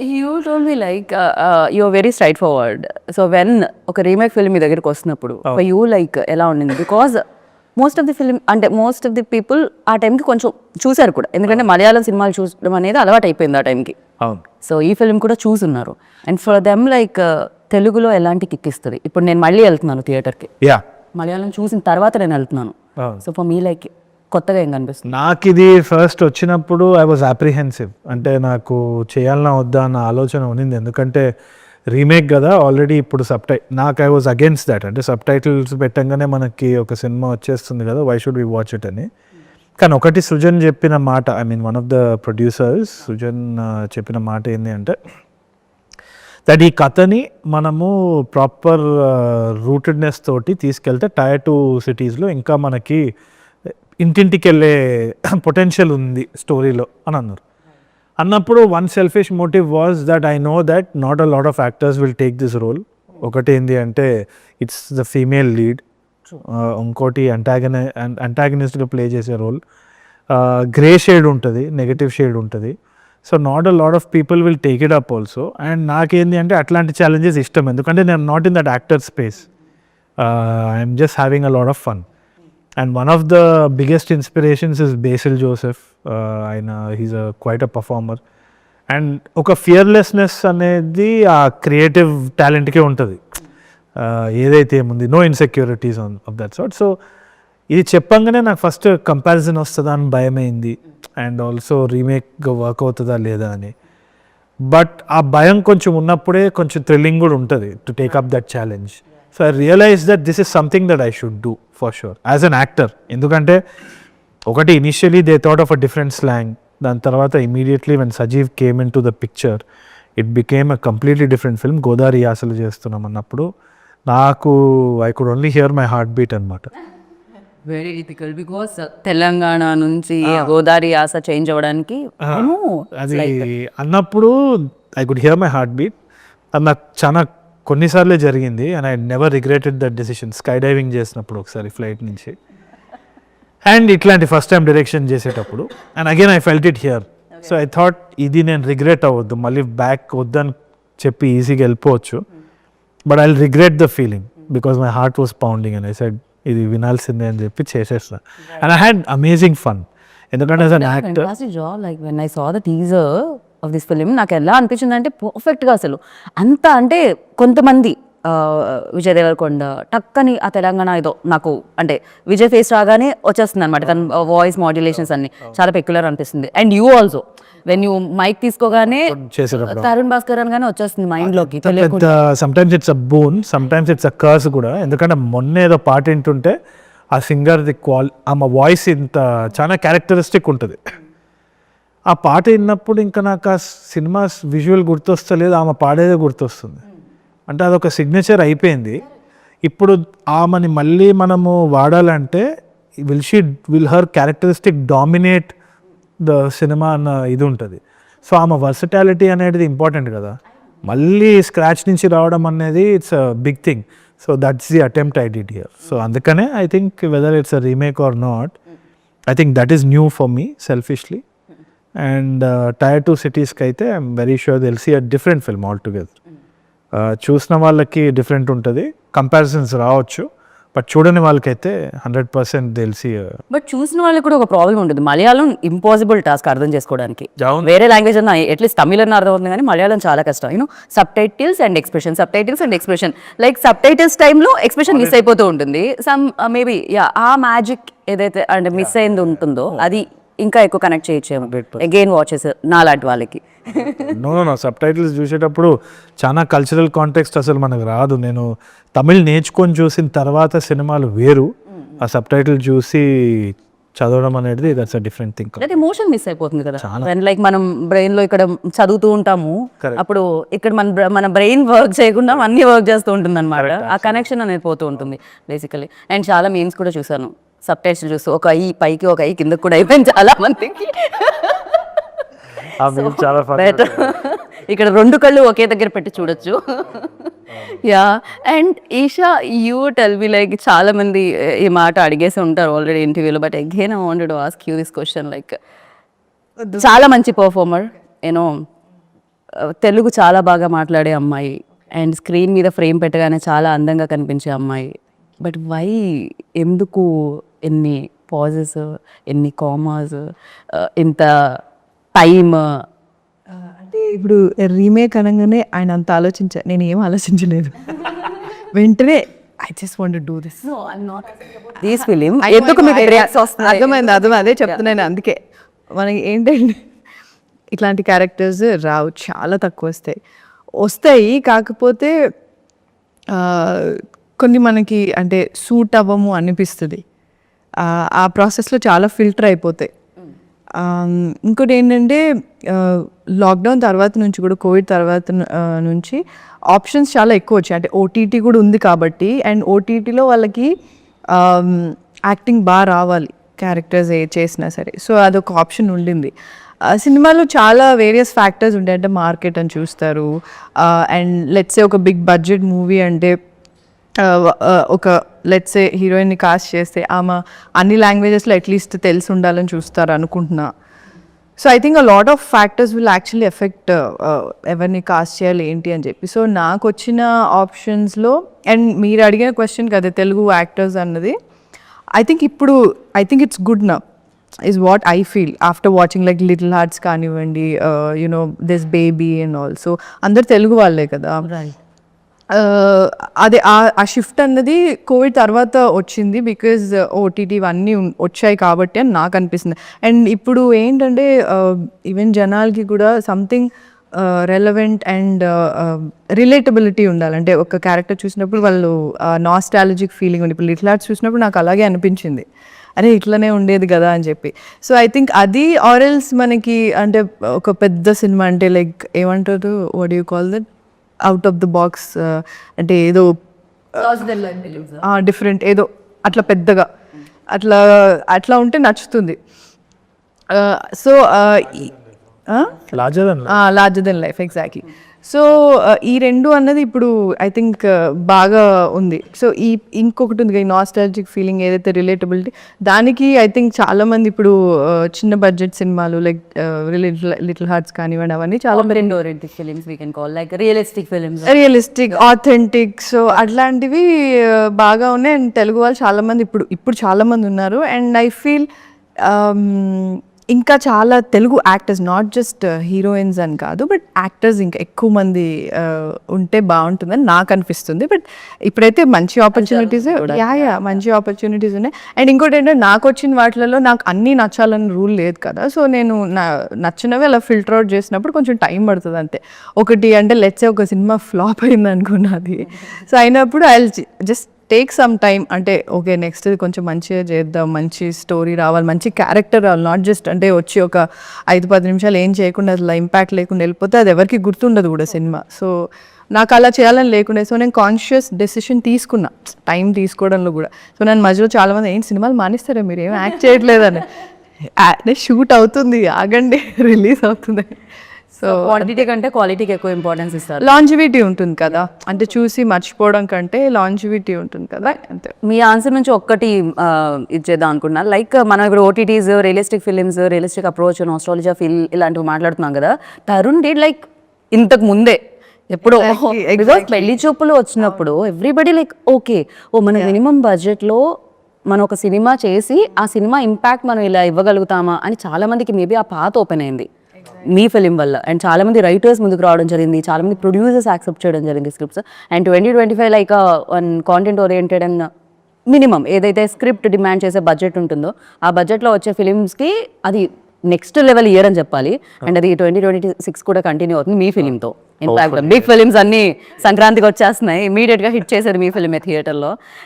You told me like you're very straightforward. So when ఒక remake film మీ దగ్గరికి వస్తున్నప్పుడు for you like ఎలా ఉండింది? Because most of the film అంటే most of the people ఆ టైంకి కొంచెం చూశారు కూడా, ఎందుకంటే మలయాళం సినిమాలు చూడడం అనేది అలవాటు అయిపోయింది ఆ టైంకి. అవును. సో ఈ ఫిల్మ్ కూడా చూసున్నారు. అండ్ ఫర్ దెమ్ లైక్ తెలుగులో ఎలాంటి కిక్ ఇస్తుంది? ఇప్పుడు నేను మళ్ళీ వెళ్తున్నాను థియేటర్కి, యా, మలయాళం చూసిన తర్వాత నేను వెళ్తున్నాను. సో ఫర్ మీ లైక్ కొత్తగా ఏం కనిపిస్తుంది? నాకు ఇది ఫస్ట్ వచ్చినప్పుడు ఐ వాజ్ అప్రిహెన్సివ్. అంటే నాకు చేయాలన్నా వద్దా అన్న ఆలోచన ఉన్నింది, ఎందుకంటే రీమేక్ కదా ఆల్రెడీ. ఇప్పుడు నాకు ఐ వాజ్ అగేన్స్ట్ దాట్. అంటే సబ్ టైటిల్స్ పెట్టంగానే మనకి ఒక సినిమా వచ్చేస్తుంది కదా, why should we watch it అని. కానీ ఒకటి సృజన్ చెప్పిన మాట, I mean one of the producers Srujan చెప్పిన మాట ఏంటి అంటే దట్ ఈ కథని మనము ప్రాపర్ రూటెడ్నెస్ తోటి తీసుకెళ్తే టైర్ 2 సిటీస్లో ఇంకా మనకి ఇంటింటికి వెళ్ళే పొటెన్షియల్ ఉంది స్టోరీలో అని అన్నారు. అన్నప్పుడు one selfish motive was that I know that not a lot of actors will take this role. ఒకటి ఏంటి అంటే ఇట్స్ ద ఫీమేల్ లీడ్, ఇంకోటి అంటాగనిస్ట్గా ప్లే చేసే రోల్, గ్రే షేడ్ ఉంటుంది, నెగటివ్ షేడ్ ఉంటుంది. So not a lot of people will take it up also. And నాకేంది అంటే అట్లాంటి ఛాలెంజెస్ ఇష్టం, ఎందుకంటే నేను not in that actor space. I'm just having a lot of fun. And one of the biggest inspirations is Basil Joseph. He's quite a performer. And oka fearlessness anedi aa creative talent ke untadi. Edaithe emundi, no insecurities of that sort. So ఇది చెప్పంగానే నాకు first comparison వస్తుందా అని భయమైంది, and also remake work అవుతుందా లేదా అని. But ఆ భయం కొంచెం ఉన్నప్పుడే కొంచెం థ్రిల్లింగ్ కూడా ఉంటుంది to take up that challenge. So I realise that this is something that I should do for sure as an actor. ఎందుకంటే ఒకటి initially they thought of a different slang, దాని తర్వాత immediately when Sajeev came into the picture it became a completely different film. Godavari యాసలు చేస్తున్నాం అన్నప్పుడు నాకు I could only hear my heart beat అనమాట. Very difficult because Telangana నుంచి గోదావరి యాస చేంజ్ అవ్వడానికి అది అన్నప్పుడు I could hear my heart beat. అది నాకు చాలా కొన్నిసార్లే జరిగింది and I never regretted that decision. Sky diving చేసినప్పుడు ఒకసారి ఫ్లైట్ నుంచి, అండ్ ఇట్లాంటి ఫస్ట్ టైం డైరెక్షన్ చేసేటప్పుడు, and again I felt it here. So I thought ఇది నేను రిగ్రెట్ అవ్వద్దు, మళ్ళీ బ్యాక్ వద్దని చెప్పి ఈజీగా వెళ్ళిపోవచ్చు, but I regret the feeling because my heart was pounding and I said ఇది వినాల్సిందే అని చెప్పి చేసేస్తా. And I had amazing fun, ఎందుకంటే as an actor like when I saw the teaser of this film నాకు ఎలా అనిపించింది అంటే పర్ఫెక్ట్గా అసలు అంత అంటే కొంతమంది విజయ్ దేవరకొండ టక్కని ఆ తెలంగాణ ఏదో నాకు అంటే విజయ్ ఫేస్ రాగానే వచ్చేస్తుంది అనమాట, తన వాయిస్ మాడ్యులేషన్స్ అన్ని చాలా పెక్యులర్ అనిపిస్తుంది. And you also when you mic తీసుకోగానే తరుణ్ భాస్కర్ అనగానే వచ్చేస్తుంది మైండ్ లోకి. Sometimes it's a boon, sometimes it's a curse కూడా. ఎందుకంటే మొన్న ఏదో పాట వింటుంటే ఆ సింగర్ది ఆమె వాయిస్ ఇంత చాలా క్యారెక్టరిస్టిక్ ఉంటుంది. ఆ పాట విన్నప్పుడు ఇంకా నాకు ఆ సినిమా విజువల్ గుర్తొస్తలేదు, ఆమె పాడేదే గుర్తొస్తుంది. అంటే అదొక సిగ్నేచర్ అయిపోయింది. ఇప్పుడు ఆమెని మళ్ళీ మనము వాడాలంటే will her characteristic dominate the cinema అన్న ఇది ఉంటుంది. సో ఆమె వర్సటాలిటీ అనేది ఇంపార్టెంట్ కదా, మళ్ళీ స్క్రాచ్ నుంచి రావడం అనేది it's a big thing. So that's the attempt I did here. So అందుకనే I think whether it's a remake or not, I think that is new for me selfishly. And tier 2 సిటీస్కి అయితే I'm very sure they'll see a different film all together. చూసిన వాళ్ళకి different ఉంటుంది, comparisons రావచ్చు, but చూడని వాళ్ళకైతే 100% తెలిసి. But చూసిన వాళ్ళకి కూడా ఒక ప్రాబ్లం ఉంటుంది, మలయాళం ఇంపాసిబుల్ టాస్క్ అర్థం చేసుకోవడానికి. వేరే లాంగ్వేజ్ అన్న అట్లీస్ట్ తమిళ అన్న అర్థం అవుతుంది, కానీ మలయాళం చాలా కష్టం. You know sub titles and expression like sub titles టైంలో ఎక్స్ప్రెషన్ మిస్ అయిపోతూ ఉంటుంది. సమ్ మేబీ ఆ మ్యాజిక్ ఏదైతే అంటే మిస్ అయింది ఉంటుందో అది ఇంకా ఎక్కువ కనెక్ట్ చేయొచ్చేమో అగైన్ వాచెస్ నాలాంటి వాళ్ళకి. నో సబ్ టైటిల్స్ చూసేటప్పుడు చాలా కల్చరల్ కాంటెక్స్ట్ అసలు మనకు రాదు. నేను తమిళ్ నేర్చుకొని చూసిన తర్వాత సినిమాలు వేరు, ఆ సబ్ టైటిల్ చూసి చదవడం అనేది దట్స్ అ డిఫరెంట్ థింగ్. అంటే ఎమోషన్ మిస్ అయిపోతుంది కదా, లైక్ మనం బ్రెయిన్ లో ఇక్కడ చదువుతూ ఉంటాము, అప్పుడు ఇక్కడ మన బ్రెయిన్ వర్క్ చేయకుండా అన్ని వర్క్ చేస్తూ ఉంటుంది అనమాట. ఆ కనెక్షన్ అనేది పోతూ ఉంటుంది బేసికలీ. అండ్ చాలా మీమ్స్ కూడా చూసాను సబ్ టైటిల్ చూస్తూ, ఒక ఐ పైకి ఒక ఐ కిందకి కూడా అయిపోయింది చాలా మందికి. ఇక్కడ 2 కళ్ళు ఒకే దగ్గర పెట్టి చూడొచ్చు. Yeah. And Eesha you tell me like చాలా మంది ఈ మాట అడిగేసి ఉంటారు ఆల్రెడీ ఇంటర్వ్యూలో, but again I wanted to ask you this question. Like చాలా మంచి పర్ఫార్మర్, యూనో తెలుగు చాలా బాగా మాట్లాడే అమ్మాయి అండ్ స్క్రీన్ మీద ఫ్రేమ్ పెట్టగానే చాలా అందంగా కనిపించే అమ్మాయి. బట్ వై, ఎందుకు ఎన్ని పాజెస్, ఎన్ని కామాస్, ఇంత టైమ్? అంటే ఇప్పుడు రీమేక్ అనగానే ఆయన అంత ఆలోచించారు, నేను ఏం ఆలోచించలేదు. వెంటనే I just want to do this. This film ఎందుకు మీకు breaks వస్తున్నాయి? అర్థమైంది, అదే చెప్తున్నాను. అందుకే మనకి ఏంటంటే ఇట్లాంటి క్యారెక్టర్స్ రావు, చాలా తక్కువ వస్తాయి. కాకపోతే కొన్ని మనకి అంటే సూట్ అవ్వము అనిపిస్తుంది. ఆ ప్రాసెస్లో చాలా ఫిల్టర్ అయిపోతాయి. ఇంకోటి ఏంటంటే లాక్డౌన్ తర్వాత నుంచి కూడా, కోవిడ్ తర్వాత నుంచి ఆప్షన్స్ చాలా ఎక్కువ వచ్చాయి. అంటే ఓటీటీ కూడా ఉంది కాబట్టి, అండ్ ఓటీటీలో వాళ్ళకి యాక్టింగ్ బాగా రావాలి, క్యారెక్టర్స్ ఏ చేసినా సరే. సో అదొక ఆప్షన్ ఉండింది. సినిమాలో చాలా వేరియస్ ఫ్యాక్టర్స్ ఉంటాయి. అంటే మార్కెట్ అని చూస్తారు, అండ్ లెట్సే ఒక బిగ్ బడ్జెట్ మూవీ అంటే ఒక లెట్సే హీరోయిన్ని కాస్ట్ చేస్తే ఆమె అన్ని లాంగ్వేజెస్లో అట్లీస్ట్ తెలిసి ఉండాలని చూస్తారు అనుకుంటున్నా. So I think a lot of factors will actually effect ఎవరిని కాస్ట్ చేయాలి ఏంటి అని చెప్పి. సో నాకు వచ్చిన ఆప్షన్స్లో, అండ్ మీరు అడిగిన క్వశ్చన్ కదా తెలుగు యాక్టర్స్ అన్నది, ఐ థింక్ ఇట్స్ గుడ్ నా is what I feel after watching like Little Hearts కానివ్వండి, this baby and also అందరు తెలుగు వాళ్ళే కదా. అదే ఆ షిఫ్ట్ అన్నది కోవిడ్ తర్వాత వచ్చింది, బికాజ్ ఓటీటీ ఇవన్నీ వచ్చాయి కాబట్టి అని నాకు అనిపిస్తుంది. అండ్ ఇప్పుడు ఏంటంటే ఈవెన్ జనాలకి కూడా సంథింగ్ రెలవెంట్ అండ్ రిలేటబిలిటీ ఉండాలి. అంటే ఒక క్యారెక్టర్ చూసినప్పుడు వాళ్ళు నాస్టాలజిక్ ఫీలింగ్ ఉంది. ఇప్పుడు లిటిల్ హార్ట్స్ చూసినప్పుడు నాకు అలాగే అనిపించింది, అరే ఇట్లనే ఉండేది కదా అని చెప్పి. సో ఐ థింక్ అది, ఆరెల్స్ మనకి అంటే ఒక పెద్ద సినిమా అంటే లైక్ ఏమంటారు, what you call that, out of the box, అంటే ఏదో డిఫరెంట్ ఏదో అట్లా పెద్దగా అట్లా ఉంటే నచ్చుతుంది. So larger than life, exactly. So ఈ రెండు అన్నది ఇప్పుడు ఐ థింక్ బాగా ఉంది. సో ఇంకొకటి ఉంది, ఈ నాస్టాలజిక్ ఫీలింగ్ ఏదైతే రిలేటబిలిటీ, దానికి ఐ థింక్ చాలా మంది ఇప్పుడు చిన్న బడ్జెట్ సినిమాలు లైక్ లిటిల్ హార్ట్స్ కానివ్వండి, అవన్నీ చాలా films we can call like realistic, authentic. So అట్లాంటివి బాగా ఉన్నాయి. అండ్ తెలుగు వాళ్ళు చాలా మంది ఇప్పుడు చాలా మంది ఉన్నారు. అండ్ ఐ ఫీల్ ఇంకా చాలా Telugu actors, not just heroines అని కాదు, బట్ యాక్టర్స్ ఇంకా ఎక్కువ మంది ఉంటే బాగుంటుందని నాకు అనిపిస్తుంది. బట్ ఇప్పుడైతే మంచి ఆపర్చునిటీస్ మంచి ఆపర్చునిటీస్ ఉన్నాయి. అండ్ ఇంకోటి ఏంటంటే నాకు వచ్చిన వాటిలలో నాకు అన్నీ నచ్చాలని రూల్ లేదు కదా. సో నేను నచ్చినవి అలా ఫిల్టర్ అవుట్ చేసినప్పుడు కొంచెం టైం పడుతుంది అంతే. ఒకటి అంటే లెట్సే ఒక సినిమా ఫ్లాప్ అయింది అనుకున్నది, సో అయినప్పుడు I just take some time, అంటే ఓకే నెక్స్ట్ కొంచెం మంచిగా చేద్దాం, మంచి స్టోరీ రావాలి, మంచి క్యారెక్టర్ రావాలి. నాట్ జస్ట్ అంటే వచ్చి ఒక 5-10 నిమిషాలు ఏం చేయకుండా అసలు ఇంపాక్ట్ లేకుండా వెళ్ళిపోతే అది ఎవరికి గుర్తుండదు కూడా సినిమా. సో నాకు అలా చేయాలని లేకుండా, సో నేను కాన్షియస్ డెసిషన్ తీసుకున్నా టైం తీసుకోవడంలో కూడా. సో నేను మధ్యలో చాలామంది ఏంటి సినిమాలు మానేస్తారా మీరు, ఏం యాక్ట్ చేయట్లేదని, షూట్ అవుతుంది ఆగండి, రిలీజ్ అవుతుంది. సో క్వాంటిటీ కంటే క్వాలిటీకి ఎక్కువ ఇంపార్టెన్స్ ఇస్తారు. లాంజివిటీ ఉంటుంది కదా, అంటే చూసి మర్చిపోవడం కంటే లాంజివిటీ ఉంటుంది కదా. అంతే. మీ ఆన్సర్ నుంచి ఒక్కటి ఇచ్చేద్దాం అనుకున్నా, లైక్ మనం ఇప్పుడు OTTs, realistic films, realistic approach, nostalgia feel ఇలాంటివి మాట్లాడుతున్నాం కదా. తరుణ్ డిడ్ లైక్ ఇంతకు ముందే ఎప్పుడో పెళ్లి చూపులు వచ్చినప్పుడు ఎవ్రీబడి లైక్ ఓకే, మన మినిమం బడ్జెట్లో మనం ఒక సినిమా చేసి ఆ సినిమా ఇంపాక్ట్ మనం ఇలా ఇవ్వగలుగుతామా అని చాలా మందికి మేబీ ఆ పాత్ ఓపెన్ అయింది మీ ఫిలిం వల్ల. అండ్ చాలా మంది రైటర్స్ ముందుకు రావడం జరిగింది, చాలా మంది ప్రొడ్యూసర్స్ యాక్సెప్ట్ చేయడం జరిగింది scripts. And 2025 like one content oriented and minimum ఏదైతే స్క్రిప్ట్ డిమాండ్ చేసే బడ్జెట్ ఉంటుందో ఆ బడ్జెట్లో వచ్చే ఫిలిమ్స్కి అది నెక్స్ట్ లెవెల్ ఇయర్ అని చెప్పాలి. అండ్ అది 2026 కూడా కంటిన్యూ అవుతుంది మీ ఫిలింతో. ఇన్ఫాక్ట్ బిగ్ ఫిలిమ్స్ అన్ని సంక్రాంతికి వచ్చేస్తున్నాయి, ఇమీడియట్గా హిట్ చేసేది మీ ఫిలిమే థియేటర్లో.